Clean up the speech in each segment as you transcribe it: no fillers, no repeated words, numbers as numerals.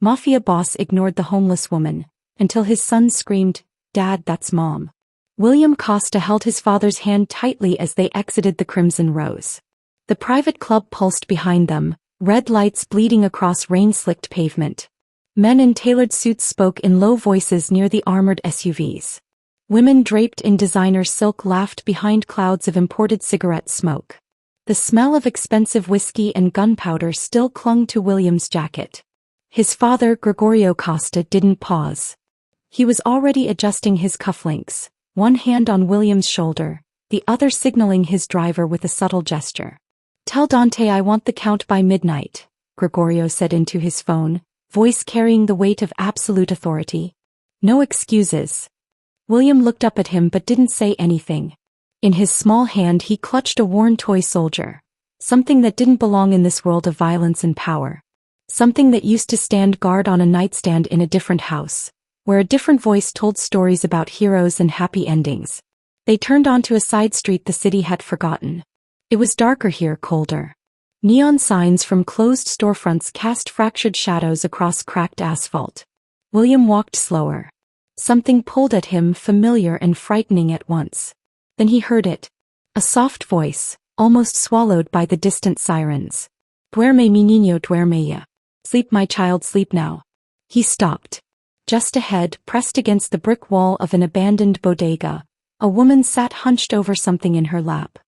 Mafia boss ignored the homeless woman, until his son screamed, "Dad, that's Mom." William Costa held his father's hand tightly as they exited the Crimson Rose. The private club pulsed behind them, red lights bleeding across rain-slicked pavement. Men in tailored suits spoke in low voices near the armored SUVs. Women draped in designer silk laughed behind clouds of imported cigarette smoke. The smell of expensive whiskey and gunpowder still clung to William's jacket. His father, Gregorio Costa, didn't pause. He was already adjusting his cufflinks, one hand on William's shoulder, the other signaling his driver with a subtle gesture. "Tell Dante I want the count by midnight," Gregorio said into his phone, voice carrying the weight of absolute authority. "No excuses." William looked up at him but didn't say anything. In his small hand he clutched a worn toy soldier, something that didn't belong in this world of violence and power. Something that used to stand guard on a nightstand in a different house, where a different voice told stories about heroes and happy endings. They turned onto a side street the city had forgotten. It was darker here, colder. Neon signs from closed storefronts cast fractured shadows across cracked asphalt. William walked slower. Something pulled at him, familiar and frightening at once. Then he heard it. A soft voice, almost swallowed by the distant sirens. "Duerme mi niño, duerme ya. Sleep my child, sleep now." He stopped. Just ahead, pressed against the brick wall of an abandoned bodega, a woman sat hunched over something in her lap.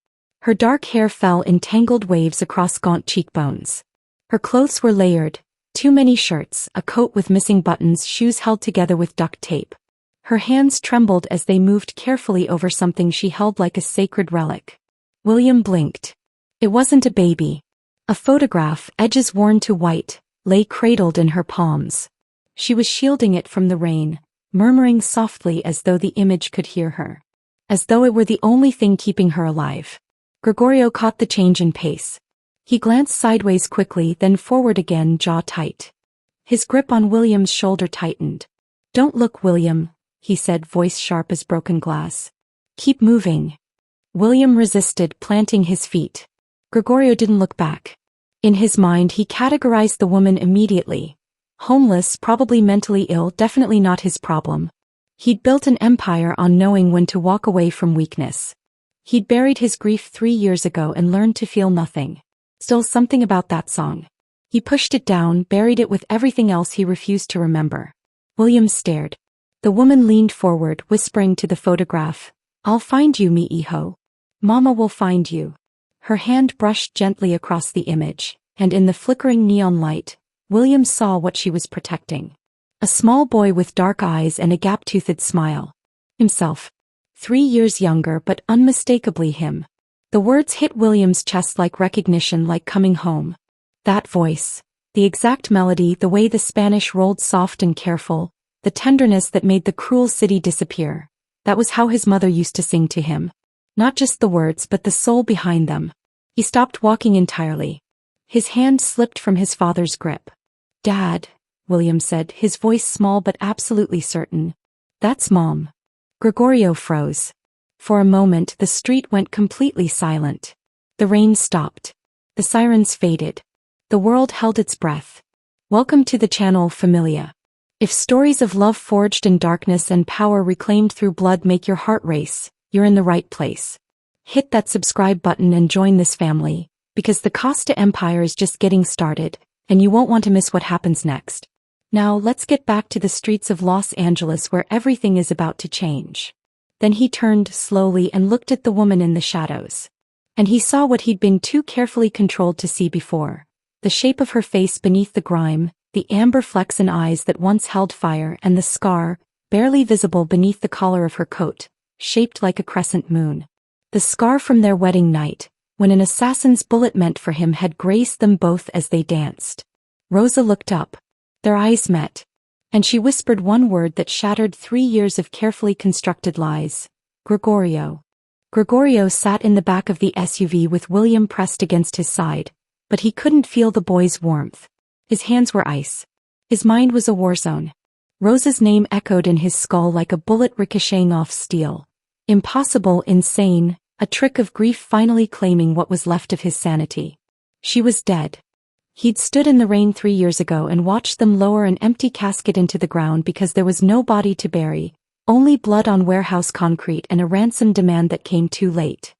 Her dark hair fell in tangled waves across gaunt cheekbones. Her clothes were layered, too many shirts, a coat with missing buttons, shoes held together with duct tape. Her hands trembled as they moved carefully over something she held like a sacred relic. William blinked. It wasn't a baby. A photograph, edges worn to white, lay cradled in her palms. She was shielding it from the rain, murmuring softly as though the image could hear her. As though it were the only thing keeping her alive. Gregorio caught the change in pace. He glanced sideways quickly, then forward again, jaw tight. His grip on William's shoulder tightened. "Don't look, William," he said, voice sharp as broken glass. "Keep moving." William resisted, planting his feet. Gregorio didn't look back. In his mind he categorized the woman immediately. Homeless, probably mentally ill, definitely not his problem. He'd built an empire on knowing when to walk away from weakness. He'd buried his grief 3 years ago and learned to feel nothing. Still something about that song. He pushed it down, buried it with everything else he refused to remember. William stared. The woman leaned forward, whispering to the photograph, "I'll find you, mi hijo. Mama will find you." Her hand brushed gently across the image, and in the flickering neon light, William saw what she was protecting. A small boy with dark eyes and a gap-toothed smile. Himself. 3 years younger but unmistakably him. The words hit William's chest like recognition, like coming home. That voice. The exact melody, the way the Spanish rolled soft and careful, the tenderness that made the cruel city disappear. That was how his mother used to sing to him. Not just the words but the soul behind them. He stopped walking entirely. His hand slipped from his father's grip. "Dad," William said, his voice small but absolutely certain. "That's Mom." Gregorio froze. For a moment the street went completely silent. The rain stopped. The sirens faded. The world held its breath. Welcome to the channel, Familia. If stories of love forged in darkness and power reclaimed through blood make your heart race, you're in the right place. Hit that subscribe button and join this family, because the Costa Empire is just getting started, and you won't want to miss what happens next. Now let's get back to the streets of Los Angeles where everything is about to change. Then he turned slowly and looked at the woman in the shadows. And he saw what he'd been too carefully controlled to see before. The shape of her face beneath the grime, the amber flecks in eyes that once held fire, and the scar, barely visible beneath the collar of her coat, shaped like a crescent moon. The scar from their wedding night, when an assassin's bullet meant for him, had graced them both as they danced. Rosa looked up. Their eyes met. And she whispered one word that shattered 3 years of carefully constructed lies. Gregorio. Gregorio sat in the back of the SUV with William pressed against his side, but he couldn't feel the boy's warmth. His hands were ice. His mind was a war zone. Rosa's name echoed in his skull like a bullet ricocheting off steel. Impossible, insane, a trick of grief finally claiming what was left of his sanity. She was dead. He'd stood in the rain 3 years ago and watched them lower an empty casket into the ground because there was no body to bury, only blood on warehouse concrete and a ransom demand that came too late.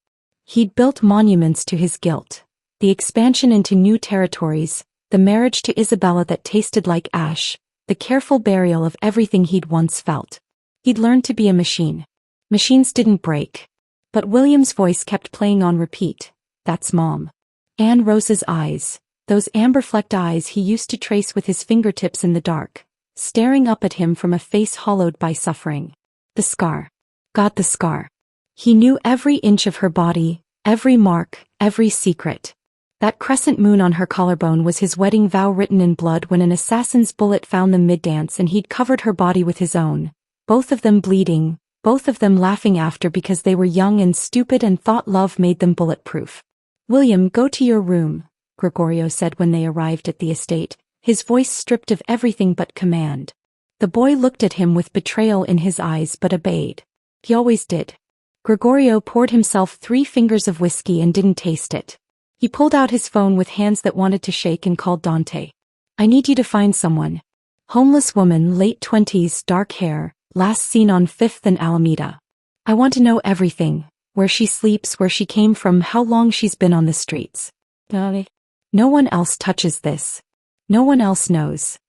He'd built monuments to his guilt. The expansion into new territories, the marriage to Isabella that tasted like ash, the careful burial of everything he'd once felt. He'd learned to be a machine. Machines didn't break. But William's voice kept playing on repeat. That's Mom. Anne Rose's eyes, those amber-flecked eyes he used to trace with his fingertips in the dark, staring up at him from a face hollowed by suffering. The scar. God, the scar. He knew every inch of her body, every mark, every secret. That crescent moon on her collarbone was his wedding vow written in blood when an assassin's bullet found them mid-dance, and he'd covered her body with his own, both of them bleeding, both of them laughing after because they were young and stupid and thought love made them bulletproof. "William, go to your room," Gregorio said when they arrived at the estate, his voice stripped of everything but command. The boy looked at him with betrayal in his eyes but obeyed. He always did. Gregorio poured himself 3 fingers of whiskey and didn't taste it. He pulled out his phone with hands that wanted to shake and called Dante. "I need you to find someone. Homeless woman, late 20s, dark hair, last seen on 5th and Alameda. I want to know everything, where she sleeps, where she came from, how long she's been on the streets. No one else touches this. No one else knows.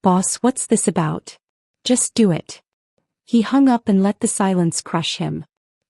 Boss, what's this about? Just do it." He hung up and let the silence crush him.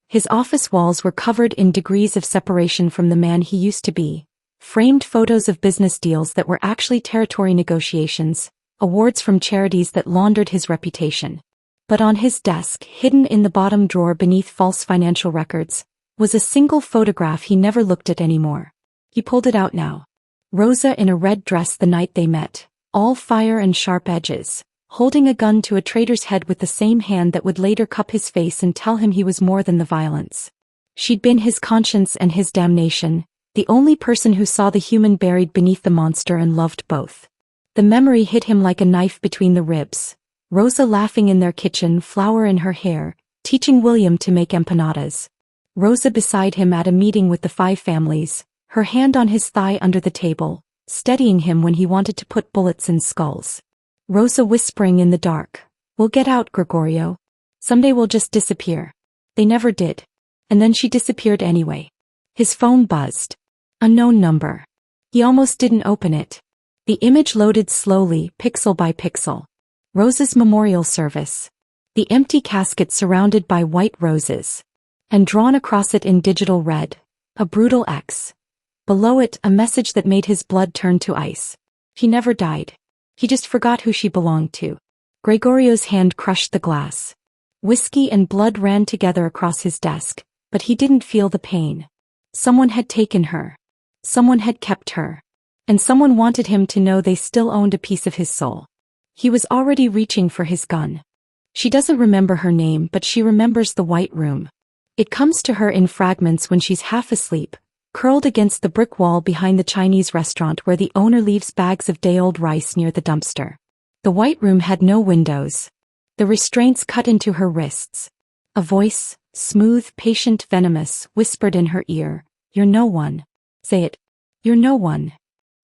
His office walls were covered in degrees of separation from the man he used to be. Framed photos of business deals that were actually territory negotiations, awards from charities that laundered his reputation. But on his desk, hidden in the bottom drawer beneath false financial records, was a single photograph he never looked at anymore. He pulled it out now. Rosa in a red dress the night they met, all fire and sharp edges, holding a gun to a traitor's head with the same hand that would later cup his face and tell him he was more than the violence. She'd been his conscience and his damnation, the only person who saw the human buried beneath the monster and loved both. The memory hit him like a knife between the ribs. Rosa laughing in their kitchen, flower in her hair, teaching William to make empanadas. Rosa beside him at a meeting with the 5 families, her hand on his thigh under the table, steadying him when he wanted to put bullets in skulls. Rosa whispering in the dark, "We'll get out, Gregorio. Someday we'll just disappear." They never did. And then she disappeared anyway. His phone buzzed. Unknown number. He almost didn't open it. The image loaded slowly, pixel by pixel. Rosa's memorial service. The empty casket surrounded by white roses. And drawn across it in digital red, a brutal X. Below it, a message that made his blood turn to ice. He never died. He just forgot who she belonged to. Gregorio's hand crushed the glass. Whiskey and blood ran together across his desk, but he didn't feel the pain. Someone had taken her. Someone had kept her. And someone wanted him to know they still owned a piece of his soul. He was already reaching for his gun. She doesn't remember her name, but she remembers the white room. It comes to her in fragments when she's half asleep, curled against the brick wall behind the Chinese restaurant where the owner leaves bags of day-old rice near the dumpster. The white room had no windows. The restraints cut into her wrists. A voice, smooth, patient, venomous, whispered in her ear, "You're no one. Say it. You're no one."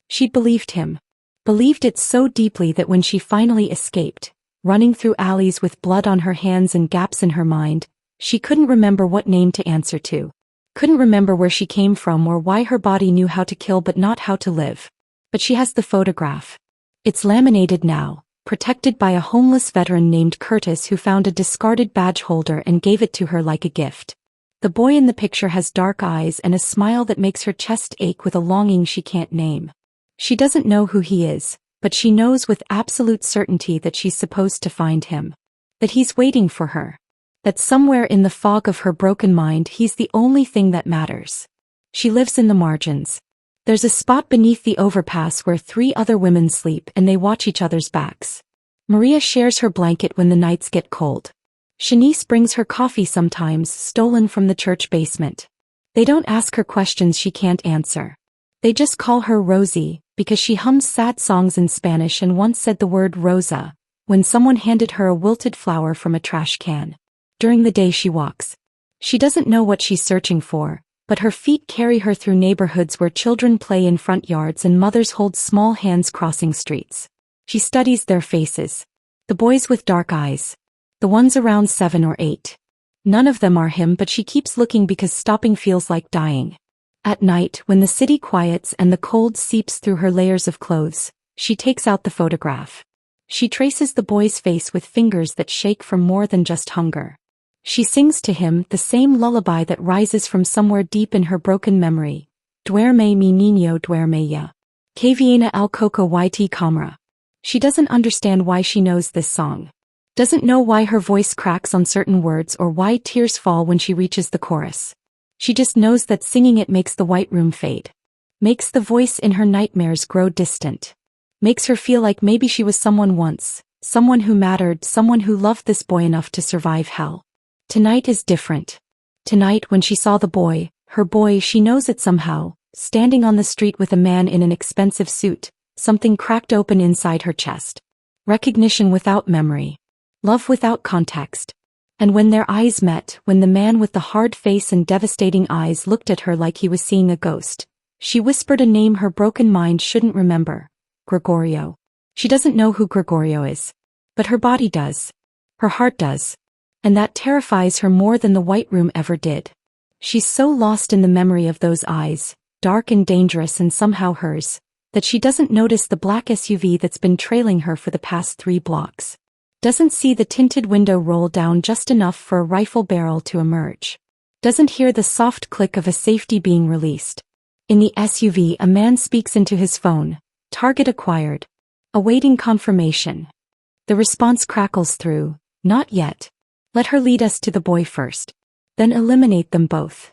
She'd believed him. Believed it so deeply that when she finally escaped, running through alleys with blood on her hands and gaps in her mind, she couldn't remember what name to answer to. Couldn't remember where she came from or why her body knew how to kill but not how to live. But she has the photograph. It's laminated now, protected by a homeless veteran named Curtis who found a discarded badge holder and gave it to her like a gift. The boy in the picture has dark eyes and a smile that makes her chest ache with a longing she can't name. She doesn't know who he is, but she knows with absolute certainty that she's supposed to find him. That he's waiting for her. That somewhere in the fog of her broken mind he's the only thing that matters. She lives in the margins. There's a spot beneath the overpass where 3 other women sleep and they watch each other's backs. Maria shares her blanket when the nights get cold. Shanice brings her coffee sometimes, stolen from the church basement. They don't ask her questions she can't answer. They just call her Rosie, because she hums sad songs in Spanish and once said the word Rosa, when someone handed her a wilted flower from a trash can. During the day she walks. She doesn't know what she's searching for, but her feet carry her through neighborhoods where children play in front yards and mothers hold small hands crossing streets. She studies their faces. The boys with dark eyes. The ones around 7 or 8. None of them are him, but she keeps looking because stopping feels like dying. At night, when the city quiets and the cold seeps through her layers of clothes, she takes out the photograph. She traces the boy's face with fingers that shake from more than just hunger. She sings to him the same lullaby that rises from somewhere deep in her broken memory. Duerme mi niño duerme ya. Que viene al coco y camera. She doesn't understand why she knows this song. Doesn't know why her voice cracks on certain words or why tears fall when she reaches the chorus. She just knows that singing it makes the white room fade. Makes the voice in her nightmares grow distant. Makes her feel like maybe she was someone once, someone who mattered, someone who loved this boy enough to survive hell. Tonight is different. Tonight, when she saw the boy, her boy, she knows it somehow, standing on the street with a man in an expensive suit, something cracked open inside her chest. Recognition without memory. Love without context. And when their eyes met, when the man with the hard face and devastating eyes looked at her like he was seeing a ghost, she whispered a name her broken mind shouldn't remember. Gregorio. She doesn't know who Gregorio is. But her body does. Her heart does. And that terrifies her more than the white room ever did. She's so lost in the memory of those eyes, dark and dangerous and somehow hers, that she doesn't notice the black SUV that's been trailing her for the past 3 blocks. Doesn't see the tinted window roll down just enough for a rifle barrel to emerge. Doesn't hear the soft click of a safety being released. In the SUV, a man speaks into his phone. Target acquired. Awaiting confirmation. The response crackles through. Not yet. Let her lead us to the boy first. Then eliminate them both.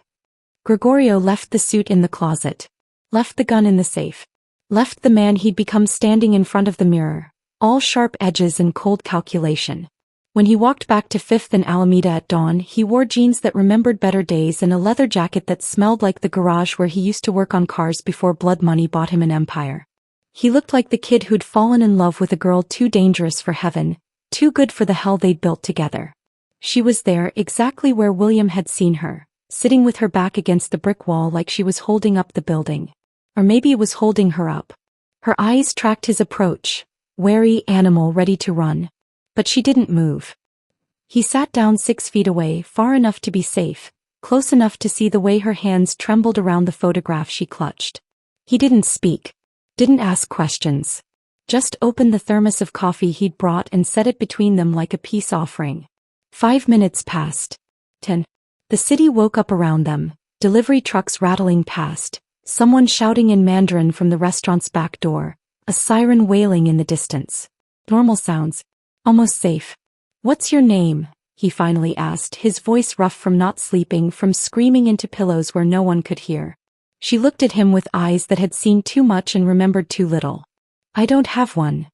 Gregorio left the suit in the closet. Left the gun in the safe. Left the man he'd become standing in front of the mirror. All sharp edges and cold calculation. When he walked back to 5th and Alameda at dawn, he wore jeans that remembered better days and a leather jacket that smelled like the garage where he used to work on cars before blood money bought him an empire. He looked like the kid who'd fallen in love with a girl too dangerous for heaven, too good for the hell they'd built together. She was there, exactly where William had seen her, sitting with her back against the brick wall like she was holding up the building. Or maybe it was holding her up. Her eyes tracked his approach. Wary animal ready to run. But she didn't move. He sat down 6 feet away, far enough to be safe, close enough to see the way her hands trembled around the photograph she clutched. He didn't speak. Didn't ask questions. Just opened the thermos of coffee he'd brought and set it between them like a peace offering. 5 minutes passed. 10. The city woke up around them, delivery trucks rattling past, someone shouting in Mandarin from the restaurant's back door. A siren wailing in the distance. Normal sounds. Almost safe. What's your name? He finally asked, his voice rough from not sleeping, from screaming into pillows where no one could hear. She looked at him with eyes that had seen too much and remembered too little. I don't have one.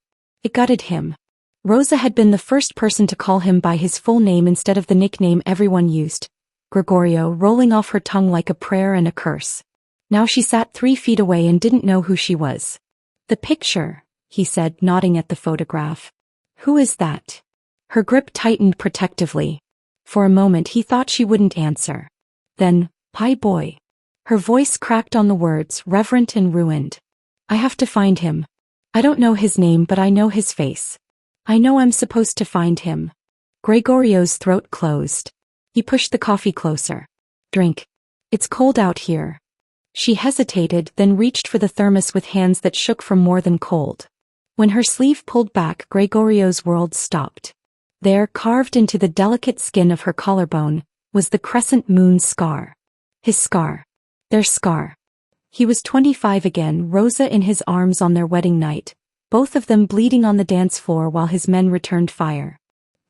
It gutted him. Rosa had been the first person to call him by his full name instead of the nickname everyone used. Gregorio, rolling off her tongue like a prayer and a curse. Now she sat 3 feet away and didn't know who she was. The picture, he said, nodding at the photograph. Who is that? Her grip tightened protectively. For a moment he thought she wouldn't answer. Then, Pie boy. Her voice cracked on the words, reverent and ruined. I have to find him. I don't know his name, but I know his face. I know I'm supposed to find him. Gregorio's throat closed. He pushed the coffee closer. Drink. It's cold out here. She hesitated, then reached for the thermos with hands that shook from more than cold. When her sleeve pulled back, Gregorio's world stopped. There, carved into the delicate skin of her collarbone, was the crescent moon scar. His scar. Their scar. He was 25 again, Rosa in his arms on their wedding night, both of them bleeding on the dance floor while his men returned fire.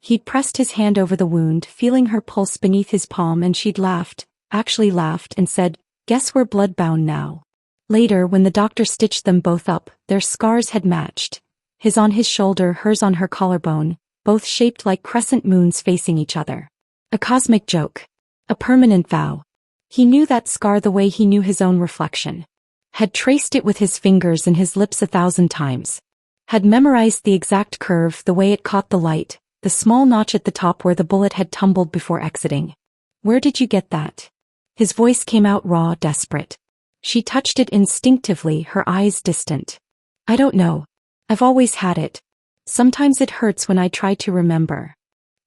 He'd pressed his hand over the wound, feeling her pulse beneath his palm, and she'd laughed, actually laughed, and said, Guess we're bloodbound now. Later, when the doctor stitched them both up, their scars had matched. His on his shoulder, hers on her collarbone, both shaped like crescent moons facing each other. A cosmic joke. A permanent vow. He knew that scar the way he knew his own reflection. Had traced it with his fingers and his lips 1,000 times. Had memorized the exact curve, the way it caught the light, the small notch at the top where the bullet had tumbled before exiting. Where did you get that? His voice came out raw, desperate. She touched it instinctively, her eyes distant. I don't know. I've always had it. Sometimes it hurts when I try to remember.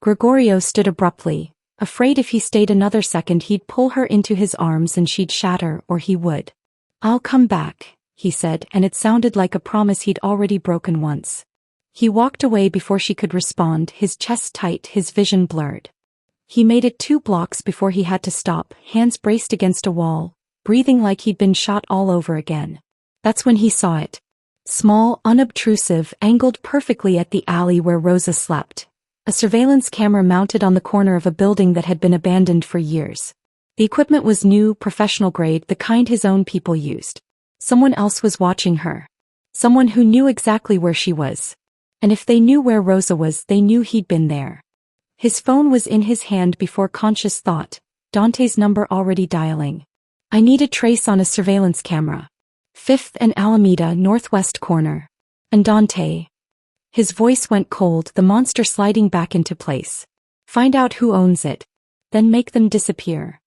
Gregorio stood abruptly, afraid if he stayed another second he'd pull her into his arms and she'd shatter, or he would. I'll come back, he said, and it sounded like a promise he'd already broken once. He walked away before she could respond, his chest tight, his vision blurred. He made it 2 blocks before he had to stop, hands braced against a wall, breathing like he'd been shot all over again. That's when he saw it. Small, unobtrusive, angled perfectly at the alley where Rosa slept. A surveillance camera mounted on the corner of a building that had been abandoned for years. The equipment was new, professional grade, the kind his own people used. Someone else was watching her. Someone who knew exactly where she was. And if they knew where Rosa was, they knew he'd been there. His phone was in his hand before conscious thought, Dante's number already dialing. I need a trace on a surveillance camera. 5th and Alameda, northwest corner. And Dante. His voice went cold, the monster sliding back into place. Find out who owns it. Then make them disappear.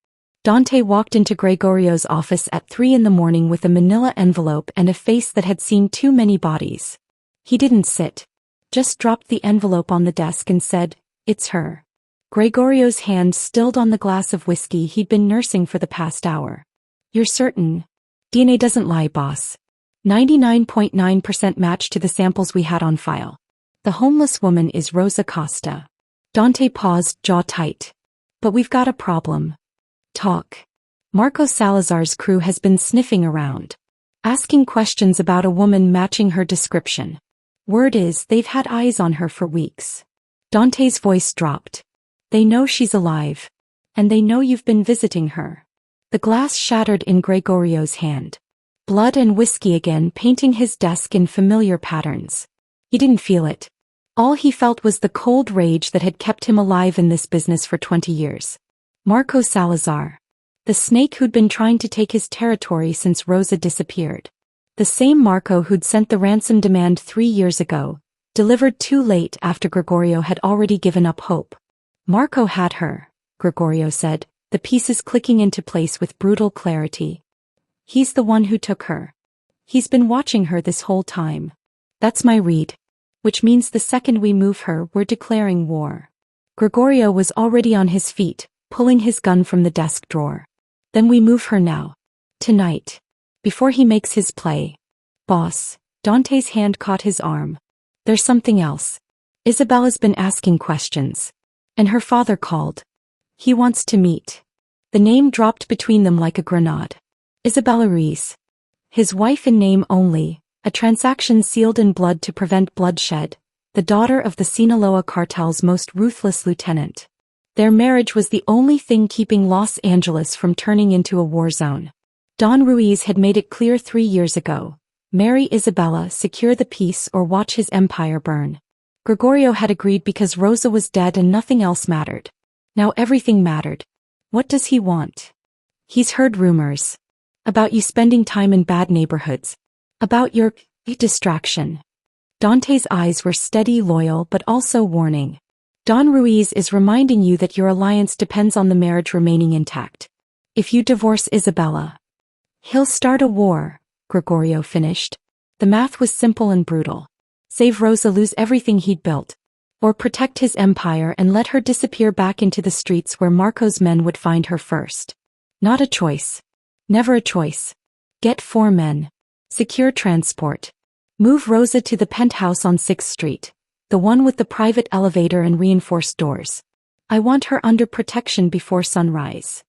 Dante walked into Gregorio's office at 3 a.m. with a manila envelope and a face that had seen too many bodies. He didn't sit. Just dropped the envelope on the desk and said, "It's her." Gregorio's hand stilled on the glass of whiskey he'd been nursing for the past hour. You're certain? DNA doesn't lie, boss. 99.9% match to the samples we had on file. The homeless woman is Rosa Costa. Dante paused, jaw tight. But we've got a problem. Talk. Marco Salazar's crew has been sniffing around, asking questions about a woman matching her description. Word is they've had eyes on her for weeks. Dante's voice dropped. They know she's alive. And they know you've been visiting her. The glass shattered in Gregorio's hand. Blood and whiskey again, painting his desk in familiar patterns. He didn't feel it. All he felt was the cold rage that had kept him alive in this business for 20 years. Marco Salazar. The snake who'd been trying to take his territory since Rosa disappeared. The same Marco who'd sent the ransom demand 3 years ago, delivered too late after Gregorio had already given up hope. Marco had her, Gregorio said, the pieces clicking into place with brutal clarity. He's the one who took her. He's been watching her this whole time. That's my read. Which means the second we move her, we're declaring war. Gregorio was already on his feet, pulling his gun from the desk drawer. Then we move her now. Tonight. Before he makes his play. Boss, Dante's hand caught his arm. There's something else. Isabella's been asking questions. And her father called. He wants to meet. The name dropped between them like a grenade. Isabella Reese. His wife in name only, a transaction sealed in blood to prevent bloodshed, the daughter of the Sinaloa cartel's most ruthless lieutenant. Their marriage was the only thing keeping Los Angeles from turning into a war zone. Don Ruiz had made it clear 3 years ago. Marry Isabella, secure the peace, or watch his empire burn. Gregorio had agreed because Rosa was dead and nothing else mattered. Now everything mattered. What does he want? He's heard rumors. About you spending time in bad neighborhoods. About your distraction. Dante's eyes were steady, loyal, but also warning. Don Ruiz is reminding you that your alliance depends on the marriage remaining intact. If you divorce Isabella, he'll start a war, Gregorio finished. The math was simple and brutal. Save Rosa, lose everything he'd built. Or protect his empire and let her disappear back into the streets where Marco's men would find her first. Not a choice. Never a choice. Get 4 men. Secure transport. Move Rosa to the penthouse on 6th Street. The one with the private elevator and reinforced doors. I want her under protection before sunrise.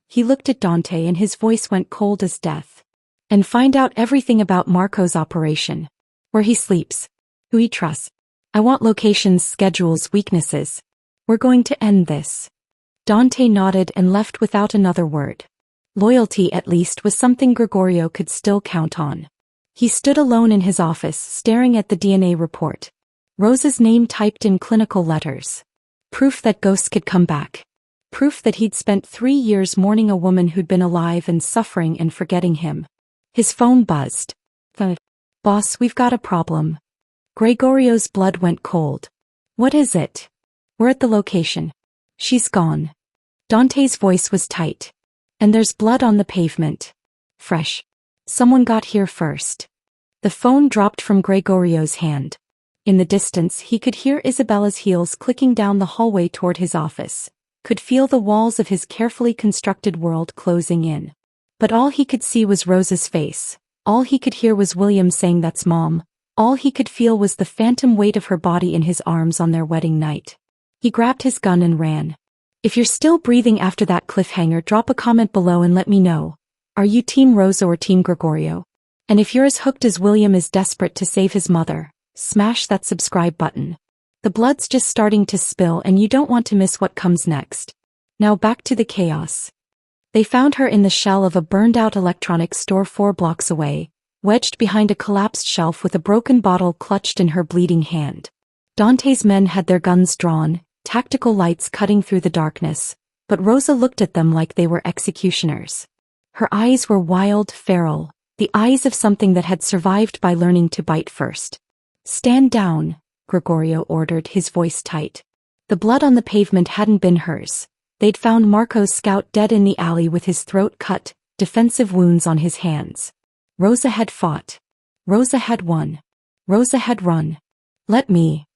He looked at Dante and his voice went cold as death. And find out everything about Marco's operation. Where he sleeps. Who he trusts. I want locations, schedules, weaknesses. We're going to end this. Dante nodded and left without another word. Loyalty, at least, was something Gregorio could still count on. He stood alone in his office, staring at the DNA report. Rosa's name typed in clinical letters. Proof that ghosts could come back. Proof that he'd spent 3 years mourning a woman who'd been alive and suffering and forgetting him. His phone buzzed. Boss, we've got a problem. Gregorio's blood went cold. What is it? We're at the location. She's gone. Dante's voice was tight. And there's blood on the pavement. Fresh. Someone got here first. The phone dropped from Gregorio's hand. In the distance he could hear Isabella's heels clicking down the hallway toward his office, could feel the walls of his carefully constructed world closing in. But all he could see was Rosa's face, all he could hear was William saying "That's Mom," all he could feel was the phantom weight of her body in his arms on their wedding night. He grabbed his gun and ran. If you're still breathing after that cliffhanger, drop a comment below and let me know. Are you Team Rosa or Team Gregorio? And if you're as hooked as William is desperate to save his mother, smash that subscribe button. The blood's just starting to spill and you don't want to miss what comes next. Now back to the chaos. They found her in the shell of a burned-out electronics store 4 blocks away, wedged behind a collapsed shelf with a broken bottle clutched in her bleeding hand. Dante's men had their guns drawn, tactical lights cutting through the darkness, but Rosa looked at them like they were executioners. Her eyes were wild, feral, the eyes of something that had survived by learning to bite first. "Stand down," Gregorio ordered, his voice tight. The blood on the pavement hadn't been hers. They'd found Marco's scout dead in the alley with his throat cut, defensive wounds on his hands. Rosa had fought. Rosa had won. Rosa had run. "Let me."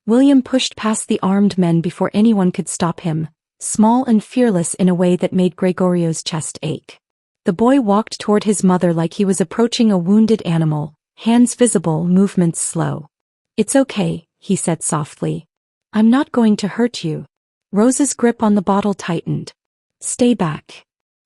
William pushed past the armed men before anyone could stop him, small and fearless in a way that made Gregorio's chest ache. The boy walked toward his mother like he was approaching a wounded animal, hands visible, movements slow. "It's okay," he said softly. "I'm not going to hurt you." Rosa's grip on the bottle tightened. "Stay back."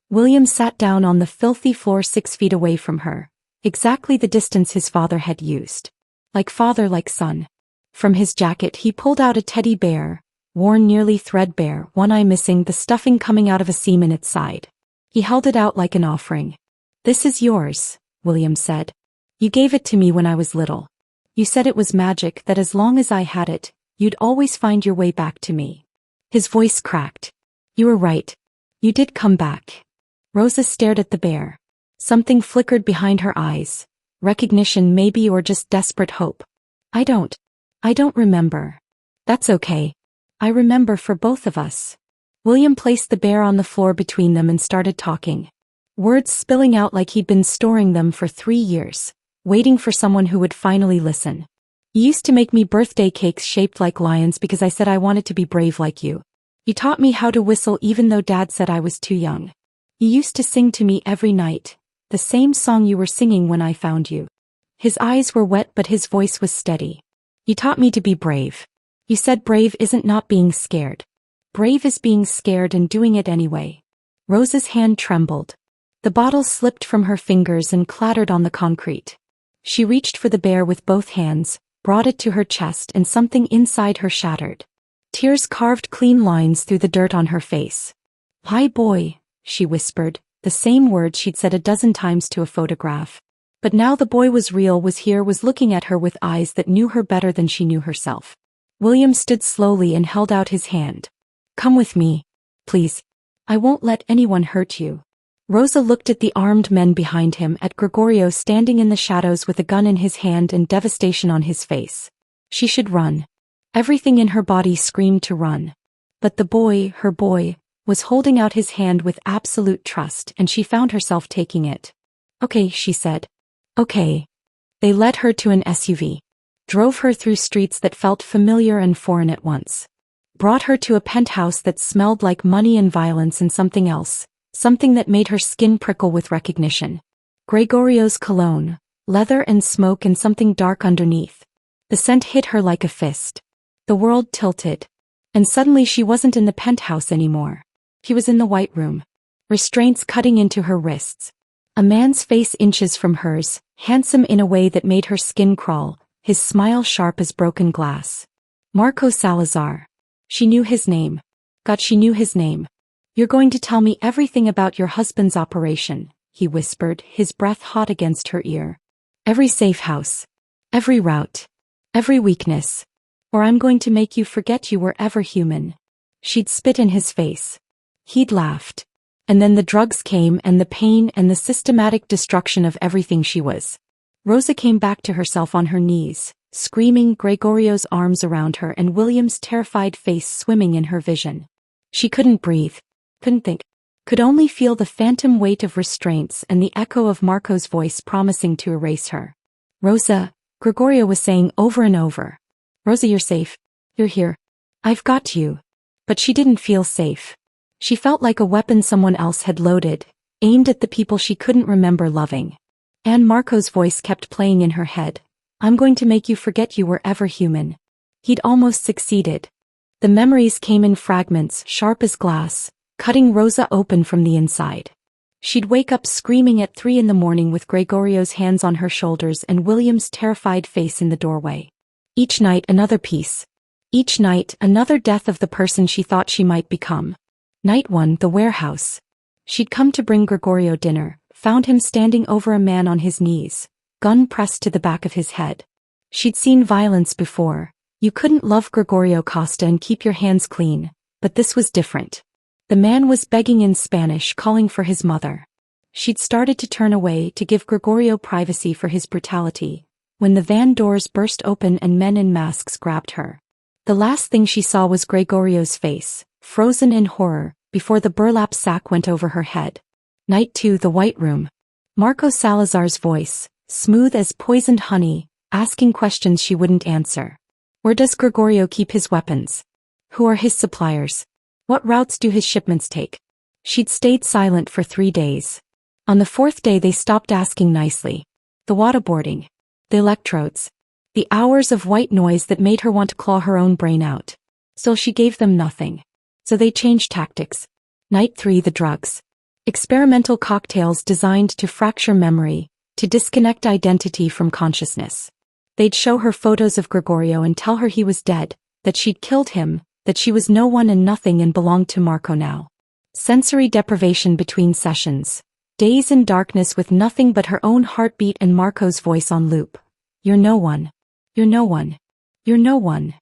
William sat down on the filthy floor 6 feet away from her, exactly the distance his father had used. Like father, like son. From his jacket he pulled out a teddy bear, worn nearly threadbare, one eye missing, the stuffing coming out of a seam in its side. He held it out like an offering. "This is yours," William said. "You gave it to me when I was little. You said it was magic, that as long as I had it, you'd always find your way back to me." His voice cracked. "You were right. You did come back." Rosa stared at the bear. Something flickered behind her eyes. Recognition maybe, or just desperate hope. I don't remember." "That's okay. I remember for both of us." William placed the bear on the floor between them and started talking. Words spilling out like he'd been storing them for 3 years, waiting for someone who would finally listen. "You used to make me birthday cakes shaped like lions because I said I wanted to be brave like you. You taught me how to whistle even though Dad said I was too young. You used to sing to me every night, the same song you were singing when I found you." His eyes were wet but his voice was steady. "You taught me to be brave. You said brave isn't not being scared. Brave is being scared and doing it anyway." Rosa's hand trembled. The bottle slipped from her fingers and clattered on the concrete. She reached for the bear with both hands, brought it to her chest, and something inside her shattered. Tears carved clean lines through the dirt on her face. "Hi boy," she whispered, the same word she'd said a dozen times to a photograph. But now the boy was real, was here, was looking at her with eyes that knew her better than she knew herself. William stood slowly and held out his hand. "Come with me. Please. I won't let anyone hurt you." Rosa looked at the armed men behind him, at Gregorio standing in the shadows with a gun in his hand and devastation on his face. She should run. Everything in her body screamed to run. But the boy, her boy, was holding out his hand with absolute trust, and she found herself taking it. "Okay," she said. "Okay." They led her to an SUV. Drove her through streets that felt familiar and foreign at once. Brought her to a penthouse that smelled like money and violence and something else, something that made her skin prickle with recognition. Gregorio's cologne, leather and smoke and something dark underneath. The scent hit her like a fist. The world tilted. And suddenly she wasn't in the penthouse anymore. She was in the white room. Restraints cutting into her wrists. A man's face inches from hers, handsome in a way that made her skin crawl, his smile sharp as broken glass. Marco Salazar. She knew his name. God, she knew his name. "You're going to tell me everything about your husband's operation," he whispered, his breath hot against her ear. "Every safe house. Every route. Every weakness. Or I'm going to make you forget you were ever human." She'd spit in his face. He'd laughed. And then the drugs came, and the pain and the systematic destruction of everything she was. Rosa came back to herself on her knees, screaming, Gregorio's arms around her and William's terrified face swimming in her vision. She couldn't breathe, couldn't think. could only feel the phantom weight of restraints and the echo of Marco's voice promising to erase her. Rosa, Gregorio was saying over and over. Rosa, you're safe. You're here. I've got you. But she didn't feel safe. She felt like a weapon someone else had loaded, aimed at the people she couldn't remember loving. And Marco's voice kept playing in her head. I'm going to make you forget you were ever human. He'd almost succeeded. The memories came in fragments, sharp as glass, cutting Rosa open from the inside. She'd wake up screaming at 3 a.m. with Gregorio's hands on her shoulders and William's terrified face in the doorway. Each night another piece. Each night another death of the person she thought she might become. Night 1, the warehouse. She'd come to bring Gregorio dinner, found him standing over a man on his knees, gun pressed to the back of his head. She'd seen violence before. You couldn't love Gregorio Costa and keep your hands clean, but this was different. The man was begging in Spanish, calling for his mother. She'd started to turn away to give Gregorio privacy for his brutality, when the van doors burst open and men in masks grabbed her. The last thing she saw was Gregorio's face, frozen in horror, before the burlap sack went over her head. Night 2, the White Room. Marco Salazar's voice, smooth as poisoned honey, asking questions she wouldn't answer. Where does Gregorio keep his weapons? Who are his suppliers? What routes do his shipments take? She'd stayed silent for 3 days. On the 4th day they stopped asking nicely. The waterboarding. The electrodes. The hours of white noise that made her want to claw her own brain out. Still she gave them nothing. So they changed tactics. Night 3, the drugs. Experimental cocktails designed to fracture memory, to disconnect identity from consciousness. They'd show her photos of Gregorio and tell her he was dead, that she'd killed him, that she was no one and nothing and belonged to Marco now. Sensory deprivation between sessions. Days in darkness with nothing but her own heartbeat and Marco's voice on loop. You're no one. You're no one. You're no one.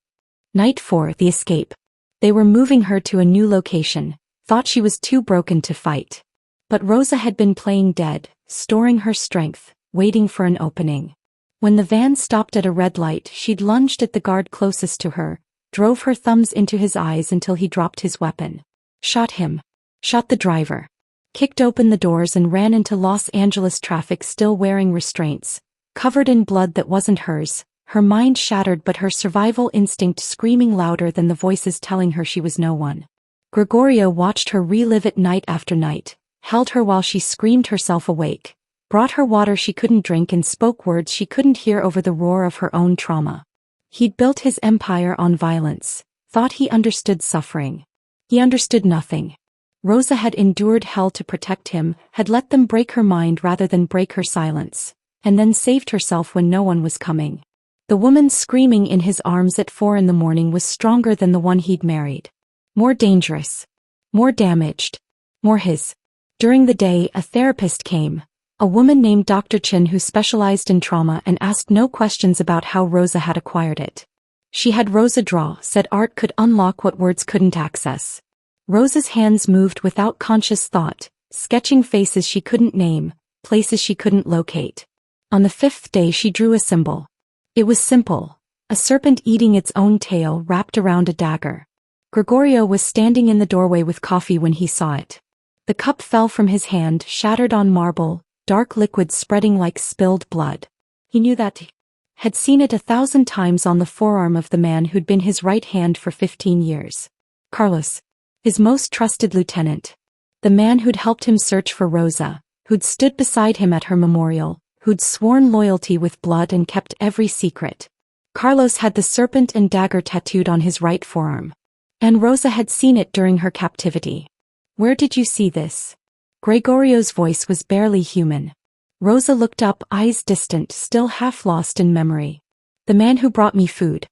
Night 4, the escape. They were moving her to a new location, thought she was too broken to fight. But Rosa had been playing dead, storing her strength, waiting for an opening. When the van stopped at a red light, she'd lunged at the guard closest to her, drove her thumbs into his eyes until he dropped his weapon. Shot him. Shot the driver. Kicked open the doors and ran into Los Angeles traffic still wearing restraints, covered in blood that wasn't hers, her mind shattered but her survival instinct screaming louder than the voices telling her she was no one. Gregorio watched her relive it night after night, held her while she screamed herself awake, brought her water she couldn't drink and spoke words she couldn't hear over the roar of her own trauma. He'd built his empire on violence, thought he understood suffering. He understood nothing. Rosa had endured hell to protect him, had let them break her mind rather than break her silence, and then saved herself when no one was coming. The woman screaming in his arms at 4 a.m. was stronger than the one he'd married. More dangerous. More damaged. More his. During the day, a therapist came. A woman named Dr. Chin who specialized in trauma and asked no questions about how Rosa had acquired it. She had Rosa draw, said art could unlock what words couldn't access. Rosa's hands moved without conscious thought, sketching faces she couldn't name, places she couldn't locate. On the 5th day she drew a symbol. It was simple, a serpent eating its own tail wrapped around a dagger. Gregorio was standing in the doorway with coffee when he saw it. The cup fell from his hand, shattered on marble, dark liquid spreading like spilled blood. He knew that he had seen it 1,000 times on the forearm of the man who'd been his right hand for 15 years. Carlos, his most trusted lieutenant. The man who'd helped him search for Rosa, who'd stood beside him at her memorial, who'd sworn loyalty with blood and kept every secret. Carlos had the serpent and dagger tattooed on his right forearm. And Rosa had seen it during her captivity. Where did you see this? Gregorio's voice was barely human. Rosa looked up, eyes distant, still half lost in memory. The man who brought me food.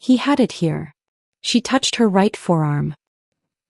He had it here. She touched her right forearm.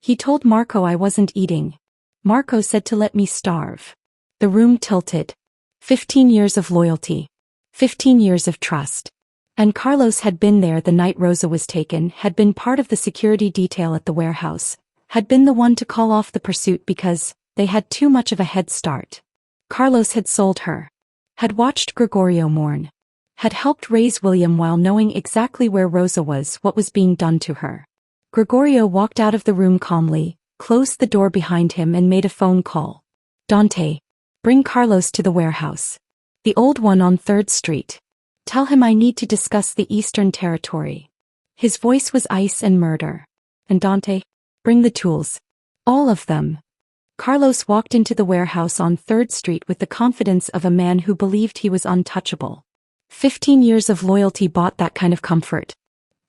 He told Marco I wasn't eating. Marco said to let me starve. The room tilted. 15 years of loyalty. 15 years of trust. And Carlos had been there the night Rosa was taken, had been part of the security detail at the warehouse, had been the one to call off the pursuit because they had too much of a head start. Carlos had sold her. Had watched Gregorio mourn. Had helped raise William while knowing exactly where Rosa was, what was being done to her. Gregorio walked out of the room calmly, closed the door behind him and made a phone call. Dante, bring Carlos to the warehouse. The old one on 3rd Street. Tell him I need to discuss the Eastern Territory. His voice was ice and murder. And Dante, bring the tools. All of them. Carlos walked into the warehouse on 3rd Street with the confidence of a man who believed he was untouchable. 15 years of loyalty bought that kind of comfort.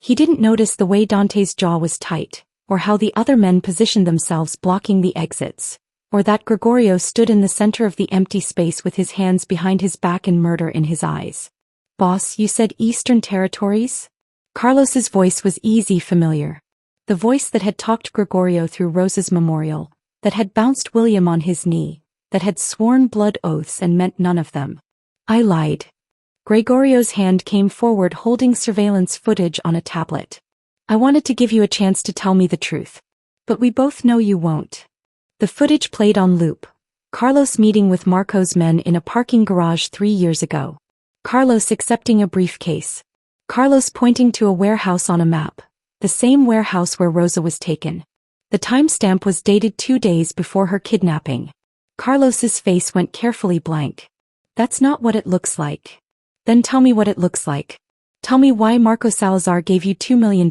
He didn't notice the way Dante's jaw was tight, or how the other men positioned themselves blocking the exits, or that Gregorio stood in the center of the empty space with his hands behind his back and murder in his eyes. Boss, you said Eastern Territories? Carlos's voice was easy, familiar. The voice that had talked Gregorio through Rosa's memorial, that had bounced William on his knee, that had sworn blood oaths and meant none of them. I lied. Gregorio's hand came forward holding surveillance footage on a tablet. I wanted to give you a chance to tell me the truth. But we both know you won't. The footage played on loop. Carlos meeting with Marco's men in a parking garage 3 years ago. Carlos accepting a briefcase. Carlos pointing to a warehouse on a map. The same warehouse where Rosa was taken. The timestamp was dated 2 days before her kidnapping. Carlos's face went carefully blank. That's not what it looks like. Then tell me what it looks like. Tell me why Marco Salazar gave you $2 million.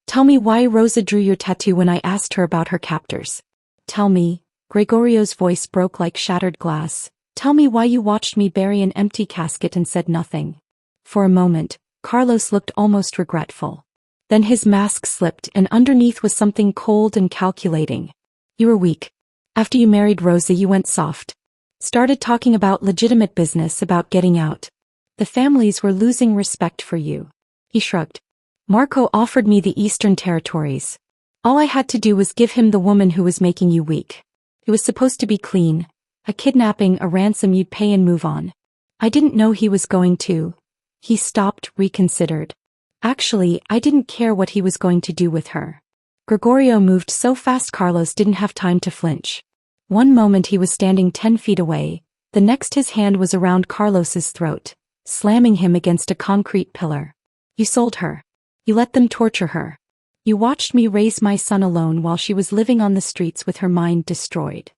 Tell me why Rosa drew your tattoo when I asked her about her captors. Tell me, Gregorio's voice broke like shattered glass. Tell me why you watched me bury an empty casket and said nothing. For a moment, Carlos looked almost regretful. Then his mask slipped and underneath was something cold and calculating. You were weak. After you married Rosa you went soft. Started talking about legitimate business, about getting out. The families were losing respect for you. He shrugged. Marco offered me the Eastern Territories. All I had to do was give him the woman who was making you weak. It was supposed to be clean. A kidnapping, a ransom you'd pay and move on. I didn't know he was going to. He stopped, reconsidered. Actually, I didn't care what he was going to do with her. Gregorio moved so fast Carlos didn't have time to flinch. One moment he was standing 10 feet away, the next his hand was around Carlos's throat, slamming him against a concrete pillar. You sold her. You let them torture her. You watched me raise my son alone while she was living on the streets with her mind destroyed.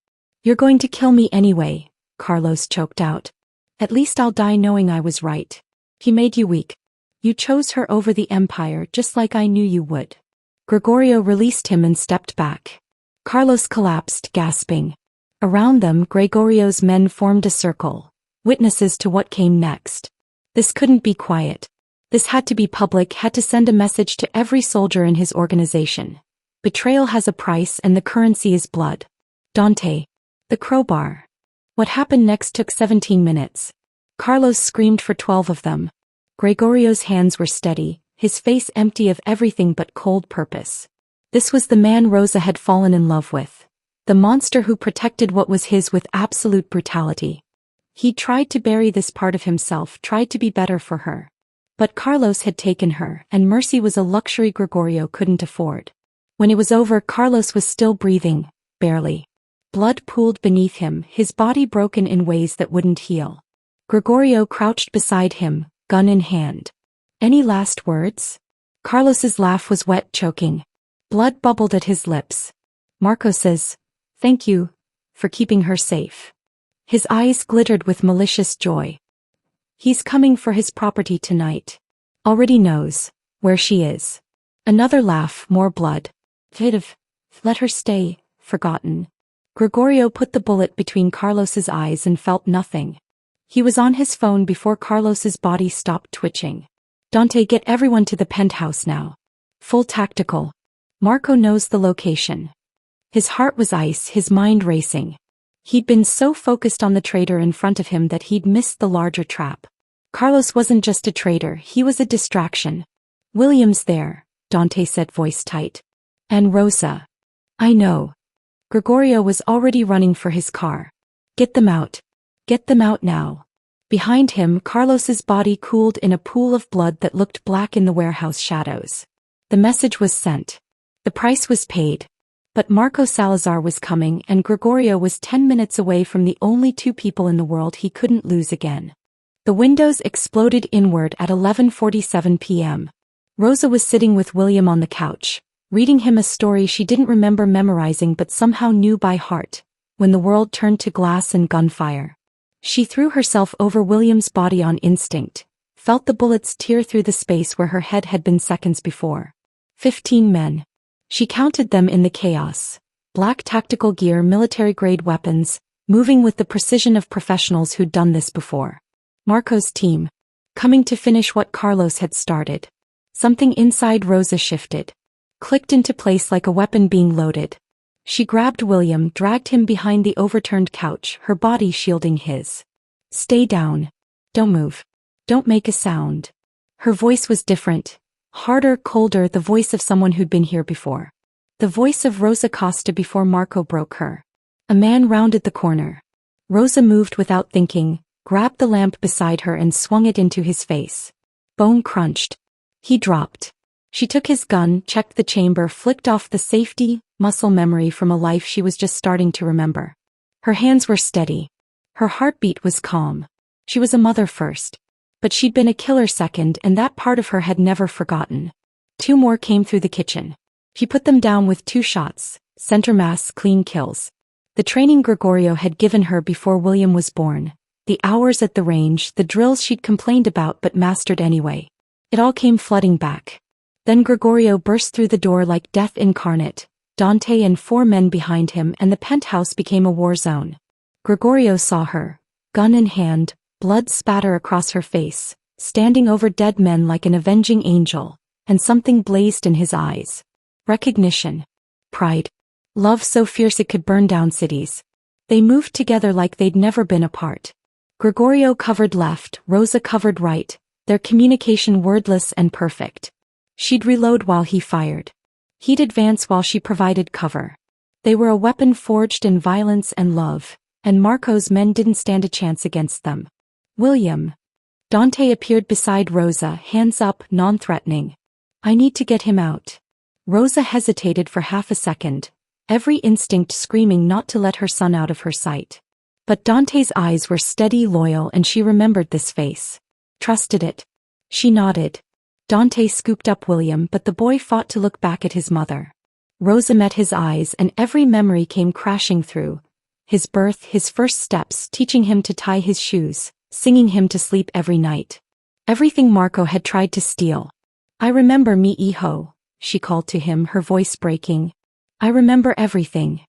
You're going to kill me anyway, Carlos choked out. At least I'll die knowing I was right. He made you weak. You chose her over the empire just like I knew you would. Gregorio released him and stepped back. Carlos collapsed, gasping. Around them, Gregorio's men formed a circle, witnesses to what came next. This couldn't be quiet. This had to be public, had to send a message to every soldier in his organization. Betrayal has a price and the currency is blood. Dante. The crowbar. What happened next took 17 minutes. Carlos screamed for 12 of them. Gregorio's hands were steady, his face empty of everything but cold purpose. This was the man Rosa had fallen in love with. The monster who protected what was his with absolute brutality. He tried to bury this part of himself, tried to be better for her. But Carlos had taken her, and mercy was a luxury Gregorio couldn't afford. When it was over, Carlos was still breathing, barely. Blood pooled beneath him, his body broken in ways that wouldn't heal. Gregorio crouched beside him, gun in hand. Any last words? Carlos's laugh was wet, choking. Blood bubbled at his lips. Marco says, "Thank you for keeping her safe." His eyes glittered with malicious joy. He's coming for his property tonight. Already knows where she is. Another laugh, more blood. Vidiv, let her stay, forgotten. Gregorio put the bullet between Carlos's eyes and felt nothing. He was on his phone before Carlos's body stopped twitching. Dante, get everyone to the penthouse now. Full tactical. Marco knows the location. His heart was ice, his mind racing. He'd been so focused on the traitor in front of him that he'd missed the larger trap. Carlos wasn't just a traitor, he was a distraction. William's there, Dante said, voice tight. And Rosa. I know. Gregorio was already running for his car. Get them out. Get them out now. Behind him, Carlos's body cooled in a pool of blood that looked black in the warehouse shadows. The message was sent. The price was paid. But Marco Salazar was coming, and Gregorio was 10 minutes away from the only 2 people in the world he couldn't lose again. The windows exploded inward at 11:47 p.m. Rosa was sitting with William on the couch, reading him a story she didn't remember memorizing but somehow knew by heart, when the world turned to glass and gunfire. She threw herself over William's body on instinct, felt the bullets tear through the space where her head had been seconds before. 15 men. She counted them in the chaos. Black tactical gear, military-grade weapons, moving with the precision of professionals who'd done this before. Marco's team. Coming to finish what Carlos had started. Something inside Rosa shifted. Clicked into place like a weapon being loaded. She grabbed William, dragged him behind the overturned couch, her body shielding his. Stay down. Don't move. Don't make a sound. Her voice was different. Harder, colder, the voice of someone who'd been here before. The voice of Rosa Costa before Marco broke her. A man rounded the corner. Rosa moved without thinking, grabbed the lamp beside her and swung it into his face. Bone crunched. He dropped. She took his gun, checked the chamber, flicked off the safety, muscle memory from a life she was just starting to remember. Her hands were steady. Her heartbeat was calm. She was a mother first. But she'd been a killer second, and that part of her had never forgotten. 2 more came through the kitchen. She put them down with 2 shots, center mass, clean kills. The training Gregorio had given her before William was born. The hours at the range, the drills she'd complained about but mastered anyway. It all came flooding back. Then Gregorio burst through the door like death incarnate, Dante and 4 men behind him, and the penthouse became a war zone. Gregorio saw her, gun in hand, blood spatter across her face, standing over dead men like an avenging angel, and something blazed in his eyes. Recognition. Pride. Love so fierce it could burn down cities. They moved together like they'd never been apart. Gregorio covered left, Rosa covered right, their communication wordless and perfect. She'd reload while he fired. He'd advance while she provided cover. They were a weapon forged in violence and love, and Marco's men didn't stand a chance against them. William. Dante appeared beside Rosa, hands up, non-threatening. I need to get him out. Rosa hesitated for half a second, every instinct screaming not to let her son out of her sight. But Dante's eyes were steady, loyal, and she remembered this face. Trusted it. She nodded. Dante scooped up William, but the boy fought to look back at his mother. Rosa met his eyes, and every memory came crashing through. His birth, his first steps, teaching him to tie his shoes, singing him to sleep every night. Everything Marco had tried to steal. I remember mi hijo, she called to him, her voice breaking. I remember everything.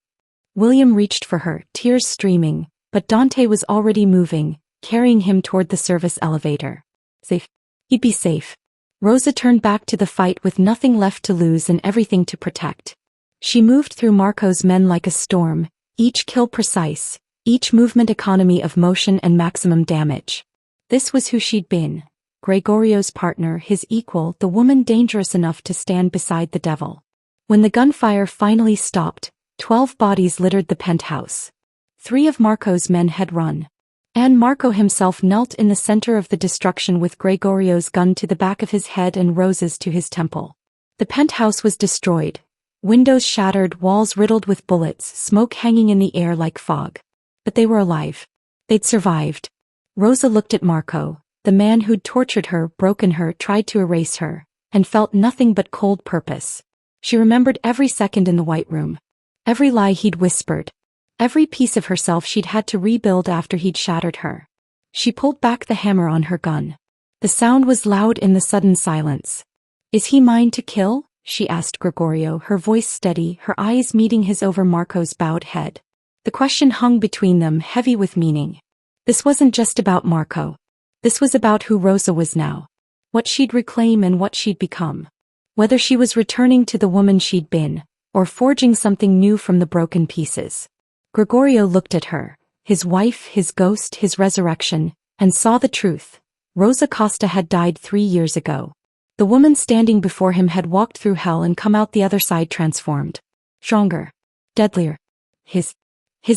William reached for her, tears streaming, but Dante was already moving, carrying him toward the service elevator. Safe. He'd be safe. Rosa turned back to the fight with nothing left to lose and everything to protect. She moved through Marco's men like a storm, each kill precise, each movement economy of motion and maximum damage. This was who she'd been. Gregorio's partner, his equal, the woman dangerous enough to stand beside the devil. When the gunfire finally stopped, 12 bodies littered the penthouse. 3 of Marco's men had run. And Marco himself knelt in the center of the destruction with Gregorio's gun to the back of his head and Rosa's to his temple. The penthouse was destroyed. Windows shattered, walls riddled with bullets, smoke hanging in the air like fog. But they were alive. They'd survived. Rosa looked at Marco, the man who'd tortured her, broken her, tried to erase her, and felt nothing but cold purpose. She remembered every second in the White Room. Every lie he'd whispered. Every piece of herself she'd had to rebuild after he'd shattered her. She pulled back the hammer on her gun. The sound was loud in the sudden silence. Is he mine to kill? She asked Gregorio, her voice steady, her eyes meeting his over Marco's bowed head. The question hung between them, heavy with meaning. This wasn't just about Marco. This was about who Rosa was now. What she'd reclaim and what she'd become. Whether she was returning to the woman she'd been, or forging something new from the broken pieces. Gregorio looked at her, his wife, his ghost, his resurrection, and saw the truth. Rosa Costa had died 3 years ago. The woman standing before him had walked through hell and come out the other side transformed. Stronger. Deadlier. His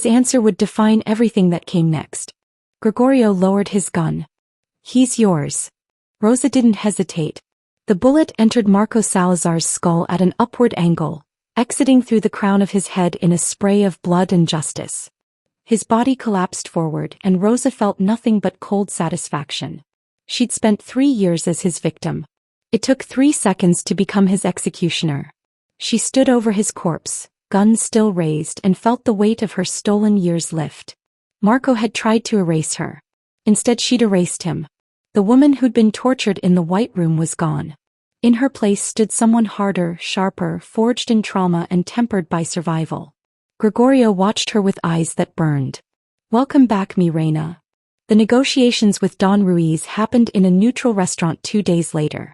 answer would define everything that came next. Gregorio lowered his gun. He's yours. Rosa didn't hesitate. The bullet entered Marco Salazar's skull at an upward angle, exiting through the crown of his head in a spray of blood and justice. His body collapsed forward, and Rosa felt nothing but cold satisfaction. She'd spent 3 years as his victim. It took 3 seconds to become his executioner. She stood over his corpse, gun still raised, and felt the weight of her stolen years lift. Marco had tried to erase her. Instead she'd erased him. The woman who'd been tortured in the White Room was gone. In her place stood someone harder, sharper, forged in trauma and tempered by survival. Gregorio watched her with eyes that burned. Welcome back, mi reina. The negotiations with Don Ruiz happened in a neutral restaurant 2 days later.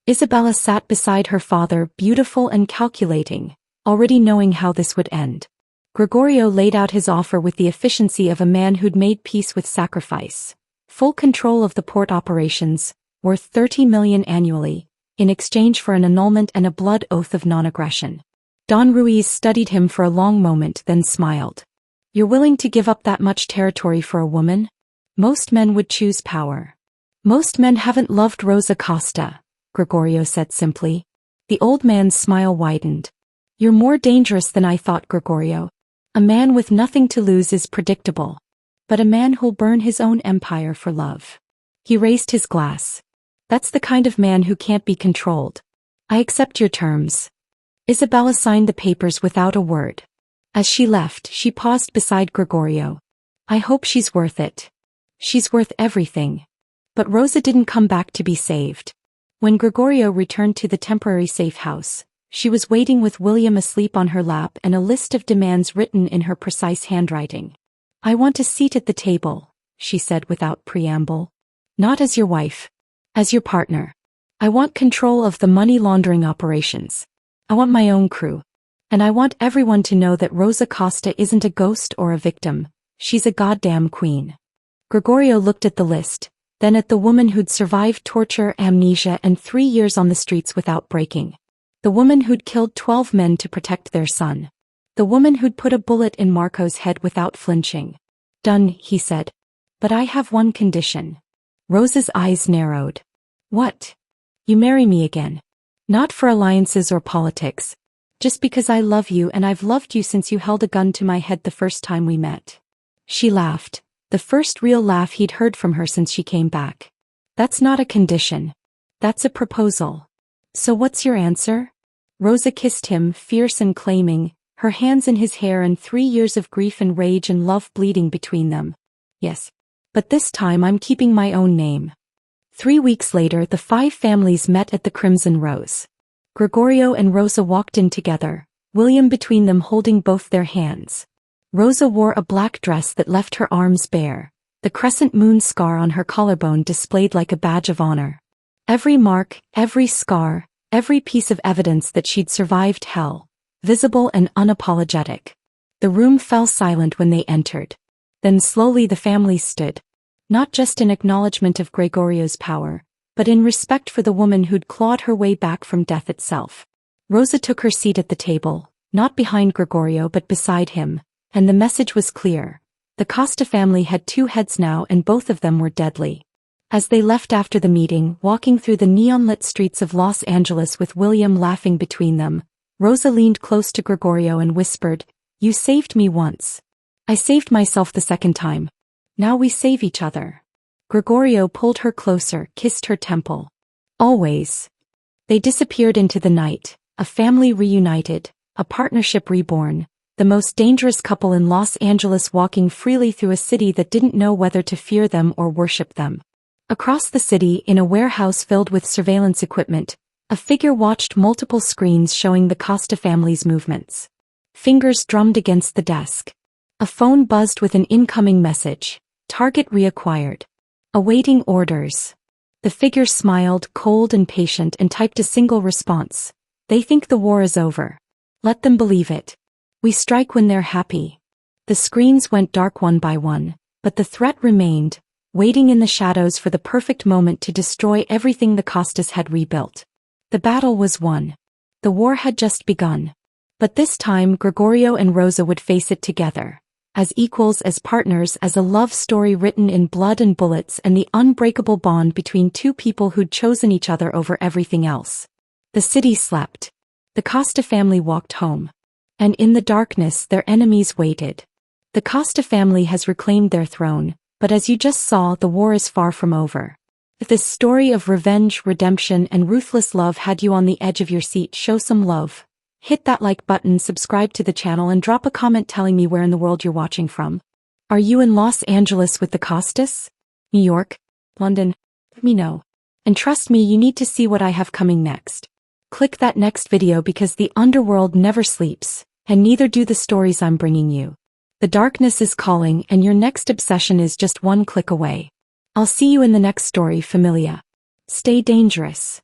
Isabella sat beside her father, beautiful and calculating, already knowing how this would end. Gregorio laid out his offer with the efficiency of a man who'd made peace with sacrifice. Full control of the port operations, worth 30 million annually, in exchange for an annulment and a blood oath of non-aggression. Don Ruiz studied him for a long moment, then smiled. You're willing to give up that much territory for a woman? Most men would choose power. Most men haven't loved Rosa Costa, Gregorio said simply. The old man's smile widened. You're more dangerous than I thought, Gregorio. A man with nothing to lose is predictable. But a man who'll burn his own empire for love. He raised his glass. That's the kind of man who can't be controlled. I accept your terms. Isabella signed the papers without a word. As she left, she paused beside Gregorio. I hope she's worth it. She's worth everything. But Rosa didn't come back to be saved. When Gregorio returned to the temporary safe house, she was waiting with William asleep on her lap and a list of demands written in her precise handwriting. I want a seat at the table, she said without preamble. Not as your wife. As your partner. I want control of the money laundering operations. I want my own crew. And I want everyone to know that Rosa Costa isn't a ghost or a victim, she's a goddamn queen. Gregorio looked at the list, then at the woman who'd survived torture, amnesia, and 3 years on the streets without breaking. The woman who'd killed 12 men to protect their son. The woman who'd put a bullet in Marco's head without flinching. Done, he said. But I have one condition. Rosa's eyes narrowed. What? You marry me again. Not for alliances or politics. Just because I love you and I've loved you since you held a gun to my head the first time we met. She laughed, the first real laugh he'd heard from her since she came back. That's not a condition. That's a proposal. So what's your answer? Rosa kissed him, fierce and claiming, her hands in his hair and 3 years of grief and rage and love bleeding between them. Yes. But this time I'm keeping my own name. 3 weeks later, the 5 families met at the Crimson Rose. Gregorio and Rosa walked in together, William between them holding both their hands. Rosa wore a black dress that left her arms bare, the crescent moon scar on her collarbone displayed like a badge of honor. Every mark, every scar, every piece of evidence that she'd survived hell, visible and unapologetic. The room fell silent when they entered. Then slowly the families stood. Not just in acknowledgement of Gregorio's power, but in respect for the woman who'd clawed her way back from death itself. Rosa took her seat at the table, not behind Gregorio but beside him, and the message was clear. The Costa family had 2 heads now and both of them were deadly. As they left after the meeting, walking through the neon-lit streets of Los Angeles with William laughing between them, Rosa leaned close to Gregorio and whispered, "You saved me once. I saved myself the second time. Now we save each other." Gregorio pulled her closer, kissed her temple. Always. They disappeared into the night, a family reunited, a partnership reborn, the most dangerous couple in Los Angeles walking freely through a city that didn't know whether to fear them or worship them. Across the city, in a warehouse filled with surveillance equipment, a figure watched multiple screens showing the Costa family's movements. Fingers drummed against the desk. A phone buzzed with an incoming message. Target reacquired. Awaiting orders. The figure smiled, cold and patient, and typed a single response. They think the war is over. Let them believe it. We strike when they're happy. The screens went dark one by one, but the threat remained, waiting in the shadows for the perfect moment to destroy everything the Costas had rebuilt. The battle was won. The war had just begun. But this time Gregorio and Rosa would face it together. As equals, as partners, as a love story written in blood and bullets and the unbreakable bond between 2 people who'd chosen each other over everything else. The city slept. The Costa family walked home. And in the darkness their enemies waited. The Costa family has reclaimed their throne, but as you just saw, the war is far from over. If this story of revenge, redemption, and ruthless love had you on the edge of your seat, show some love. Hit that like button, subscribe to the channel, and drop a comment telling me where in the world you're watching from. Are you in Los Angeles with the Costas? New York? London? Let me know. And trust me, you need to see what I have coming next. Click that next video because the underworld never sleeps, and neither do the stories I'm bringing you. The darkness is calling, and your next obsession is just one click away. I'll see you in the next story, familia. Stay dangerous.